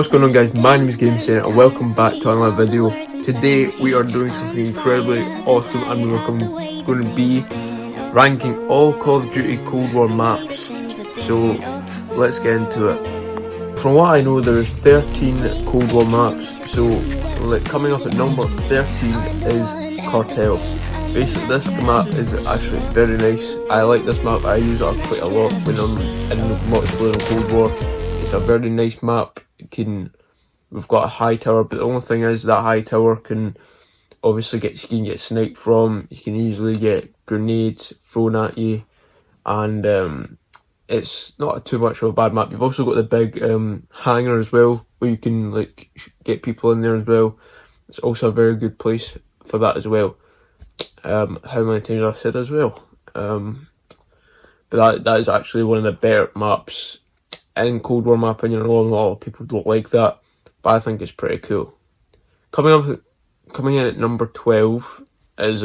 What's going on, guys? My name is GameSayer and welcome back to another video. Today we are doing something incredibly awesome and we're going to be ranking all Call of Duty Cold War maps. So let's get into it. From what I know, there's 13 Cold War maps. So coming up at number 13 is Cartel. Basically this map is actually very nice. I like this map. I use it quite a lot when I'm in multiplayer in Cold War. It's a very nice map. We've got a high tower, but the only thing is that high tower can obviously you can get sniped from. You can easily get grenades thrown at you, and it's not too much of a bad map. You've also got the big hangar as well, where you can get people in there as well. It's also a very good place for that as well. How many times I've said as well, but that is actually one of the better maps in Cold War, my opinion. I know a lot of people don't like that, but I think it's pretty cool. Coming in at number 12 is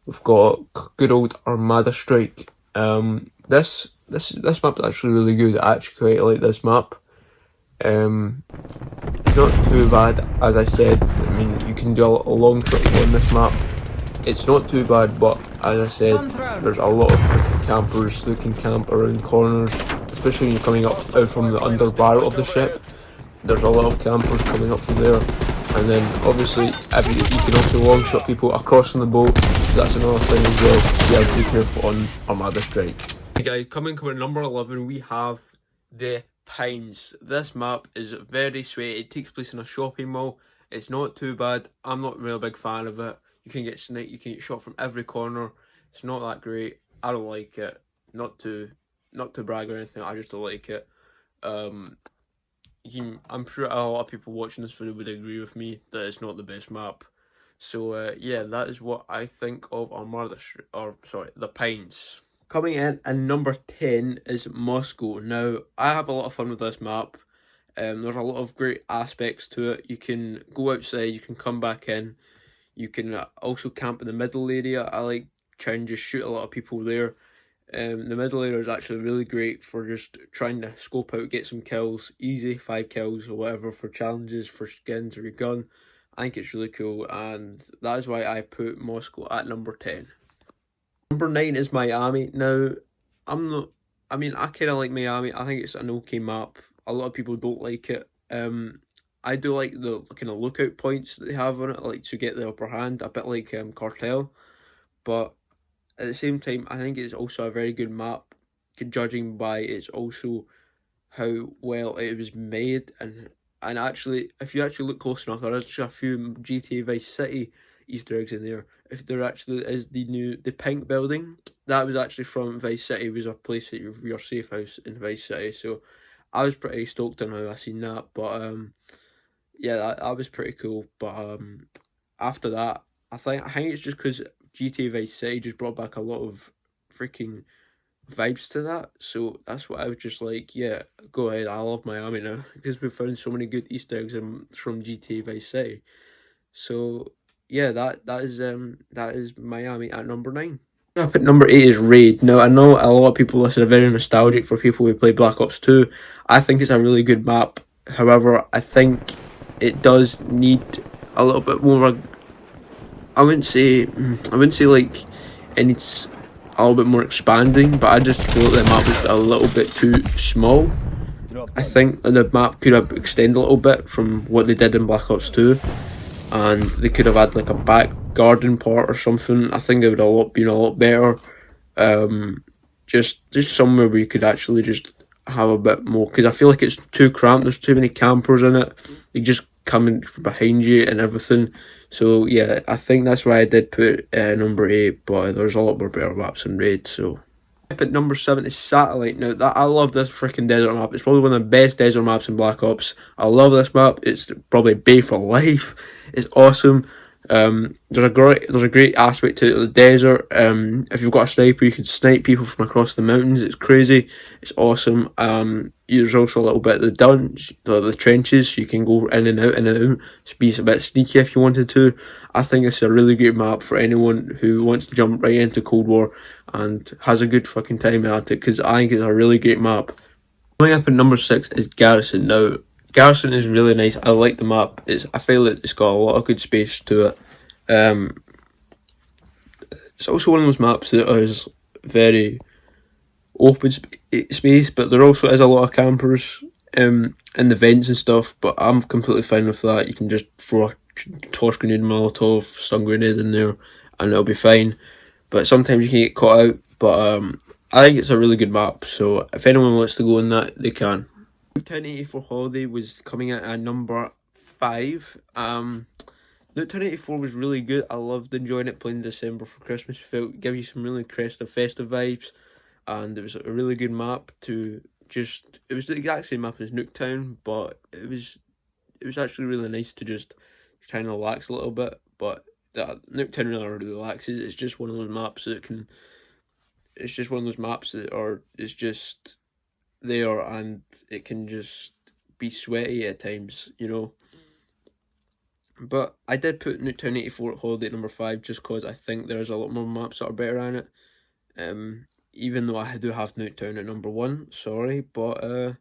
we've got good old Armada Strike. This map is actually really good. I actually quite like this map. It's not too bad, as I said. I mean, you can do a long shot on this map. It's not too bad, but as I said, there's a lot of freaking campers who can camp around corners, especially when you're coming up out from the under barrel of the ship. There's a lot of campers coming up from there, and then obviously you can also long shot people across on the boat. So that's another thing as well. So you have to be careful on Armada Strike. Hey guys, coming at number 11, we have the Pines. This map is very sweet. It takes place in a shopping mall. It's not too bad. I'm not really a big fan of it. You can get sniped, you can get shot from every corner. It's not that great. I don't like it. Not to brag or anything, I just don't like it. I'm sure a lot of people watching this video would agree with me that it's not the best map. So yeah, that is what I think of the Pines. Coming in at number 10 is Moscow. Now, I have a lot of fun with this map. There's a lot of great aspects to it. You can go outside, you can come back in. You can also camp in the middle area. I like trying to just shoot a lot of people there. The middle area is actually really great for just trying to scope out, get some kills, easy 5 kills or whatever for challenges, for skins or your gun. I think it's really cool, and that is why I put Moscow at number 10. Number 9 is Miami. Now, I kind of like Miami. I think it's an okay map. A lot of people don't like it. I do like the kind of lookout points that they have on it, like to get the upper hand, a bit like Cartel. But at the same time, I think it's also a very good map, judging by it's also how well it was made. And actually, if you actually look close enough, there are actually a few GTA Vice City Easter eggs in there. If there actually is the pink building, that was actually from Vice City. It was a place at your safe house in Vice City. So I was pretty stoked on how I seen that. But yeah, that was pretty cool. But after that, I think it's just because GTA Vice City just brought back a lot of freaking vibes to that. So that's what I was just like, yeah, go ahead. I love Miami now because we found so many good Easter eggs from GTA Vice City. So yeah, that is Miami at number 9. Up at number 8 is Raid. Now, I know a lot of people listen are very nostalgic for people who play Black Ops 2. I think it's a really good map. However, I think it does need a little bit more. I wouldn't say like it needs a little bit more expanding, but I just feel like the map is a little bit too small. I think the map could have extended a little bit from what they did in Black Ops 2, and they could have had like a back garden part or something. I think it would have been a lot better. Just somewhere where you could actually just have a bit more, because I feel like it's too cramped. There's too many campers in it. They just coming from behind you and everything. So yeah, I think that's why I did put number 8, but there's a lot more better maps in Raid. So up at number 7 is Satellite. Now, I love this freaking desert map. It's probably one of the best desert maps in Black Ops. I love this map. It's probably Bay for life. It's awesome. There's a great aspect to the desert. If you've got a sniper, you can snipe people from across the mountains. It's crazy. It's awesome. There's also a little bit of the dungeons, the trenches, so you can go in and out and out. Be a bit sneaky if you wanted to. I think it's a really great map for anyone who wants to jump right into Cold War and has a good fucking time at it, because I think it's a really great map. Coming up at number 6 is Garrison. Now, Garrison is really nice. I like the map. I feel it's got a lot of good space to it. It's also one of those maps that is very open space, but there also is a lot of campers in the vents and stuff. But I'm completely fine with that. You can just throw a toss grenade, Molotov, stun grenade in there, and it'll be fine. But sometimes you can get caught out. But I think it's a really good map. So if anyone wants to go in that, they can. 1084 Holiday was coming in at number 5. Note 1084 was really good. I loved enjoying it playing in December for Christmas. Give you some really festive vibes, and it was a really good map to just. It was the exact same map as Nuketown, but it was actually really nice to just try and relax a little bit. But Nuketown really relaxes. It's just one of those maps that can. It's just one of those maps that is just there, and it can just be sweaty at times, you know. But I did put Nuketown 84 Holiday at number 5 just because I think there's a lot more maps that are better on it. Even though I do have Nuketown at number 1, sorry, but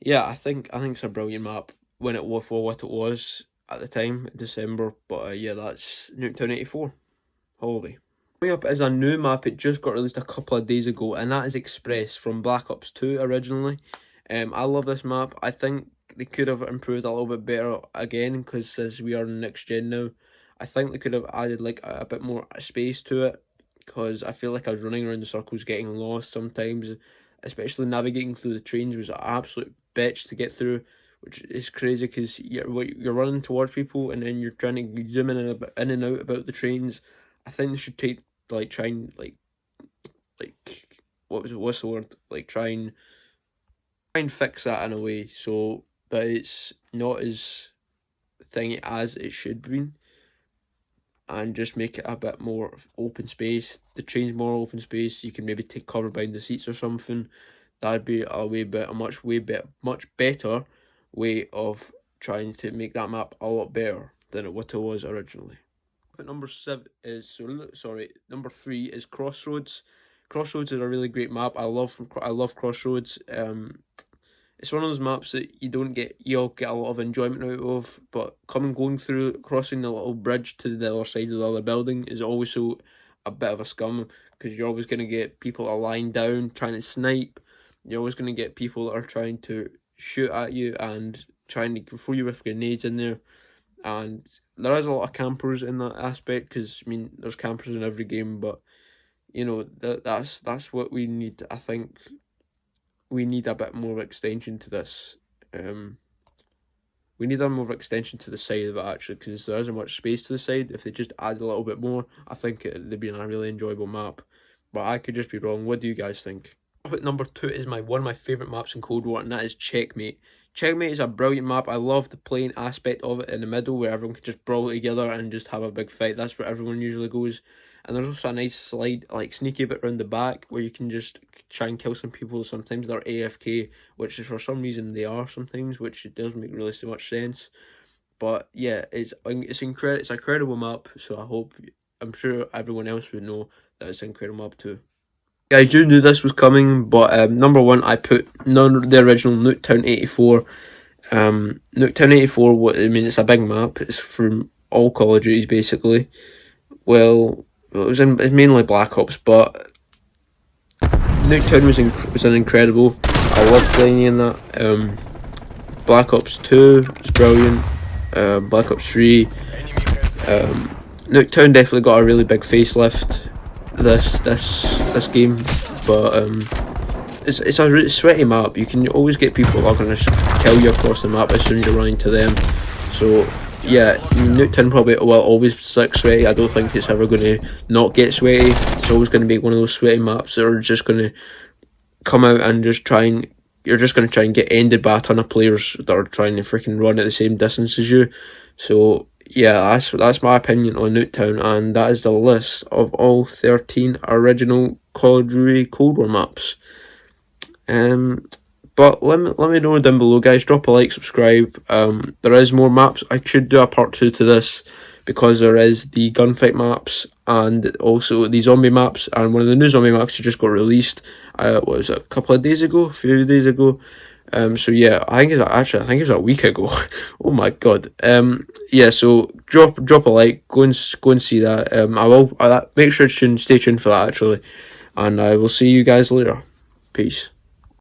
yeah, I think it's a brilliant map when it was for what it was at the time, December. But yeah, that's Nuketown 84 Holiday. Coming up is a new map. It just got released a couple of days ago, and that is Express from Black Ops 2 originally. I love this map. I think they could have improved a little bit better again, because as we are next gen now, I think they could have added like a bit more space to it, because I feel like I was running around the circles getting lost sometimes, especially navigating through the trains was an absolute bitch to get through, which is crazy because you're running towards people and then you're trying to zoom in and out about the trains. I think they should try and what's the word, like try and fix that in a way so that it's not as thingy as it should be, and just make it a bit more open space. The train's more open space. You can maybe take cover behind the seats or something. That'd be a much better way of trying to make that map a lot better than what it was originally. But number 3 is Crossroads. Crossroads is a really great map. I love Crossroads. It's one of those maps that you'll get a lot of enjoyment out of, but crossing the little bridge to the other side of the other building is always a bit of a scum, because you're always going to get people are lying down trying to snipe. You're always going to get people that are trying to shoot at you and trying to throw you with grenades in there. And there is a lot of campers in that aspect, because I mean there's campers in every game, but you know that's what we need. I think we need a bit more extension to this. We need a more extension to the side of it actually, because there isn't much space to the side. If they just add a little bit more, I think it'd be a really enjoyable map. But I could just be wrong. What do you guys think? Number 2 is one of my favourite maps in Cold War, and that is Checkmate. Checkmate is a brilliant map. I love the playing aspect of it in the middle, where everyone can just brawl together and just have a big fight. That's where everyone usually goes. And there's also a nice slide, like sneaky bit around the back, where you can just try and kill some people. Sometimes they're AFK, which is for some reason they are sometimes, which doesn't make really so much sense. But yeah, it's a incredible map. So I'm sure everyone else would know that it's an incredible map too. Guys, you knew this was coming, but number 1, I put the original Nuketown 84. Nuketown 84, it's a big map. It's from all Call of Duties basically. Well, it's mainly Black Ops, but Nuketown was an incredible. I loved playing in that. Black Ops 2 was brilliant. Black Ops 3. Nuketown definitely got a really big facelift this game, but it's a really sweaty map. You can always get people that are going to kill you across the map as soon as you run into them. So yeah, Nuketown probably will always stick sweaty. I don't think it's ever going to not get sweaty. It's always going to be one of those sweaty maps that are just going to come out and you're just going to try and get ended by a ton of players that are trying to freaking run at the same distance as you. So yeah, that's my opinion on Nuketown, and that is the list of all 13 original Call of Duty Cold War maps. But let me know down below, guys. Drop a like, subscribe. There is more maps. I should do a part 2 to this, because there is the gunfight maps and also the zombie maps, and one of the new zombie maps just got released. What was it, a few days ago, So yeah, I think it was a week ago. Oh my god. Yeah. So drop a like. Go and see that. I will. Make sure to stay tuned for that actually, and I will see you guys later. Peace.